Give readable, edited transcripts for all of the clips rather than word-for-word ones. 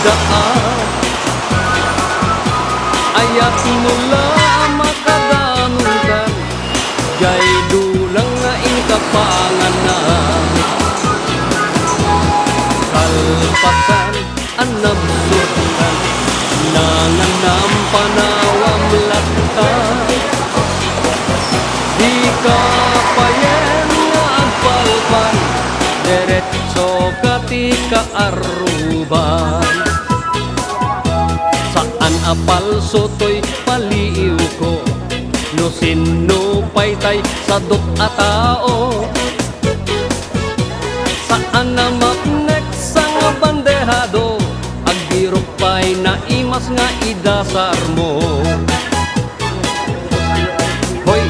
daan. Ayat mula makadanungan, jay dulang nga inkapanganan. Kalpasan anam surtan, nanganam panawam latan. Di ka payen nga agpalpan, derecho kati ka aruban. Saan apal sotoy paliw ko, no sino paytay sa dot a tao. Saan na maknek sang bandehado, agbirok pay na imas nga idasar mo. Hoy,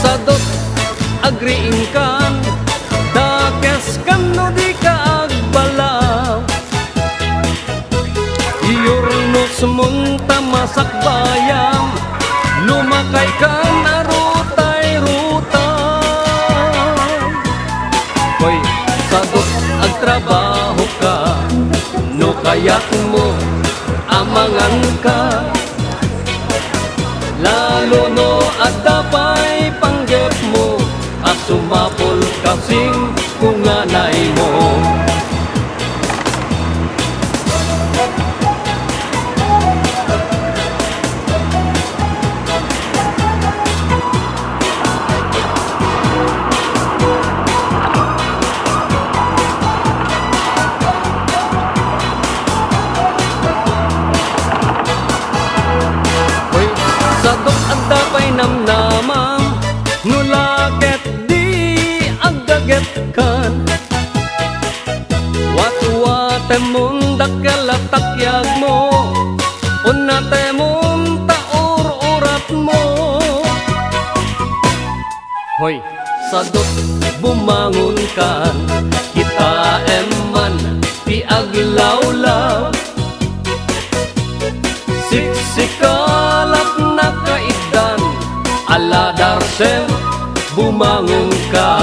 sa dot agriin kan, dakes kan no di ka agbalaw. Iurnos munta masak bayam, lumakay ka na rutay-rutay. Hoy, sagot agtrabaho ka, no kayak mo amangan ka. Lalo no adapay panggep mo, at sumapol kasing kunganay mo. Sadok ang dapay namnamam, nulaket di agaget kan. Watu-wate mong dakalatakyak mo, unate mong taur-urat mo. Hoy, sadok bumangon kan, kita eman ti aglawlaw. Siksikalak na kaidan, ala darsem bumangon ka.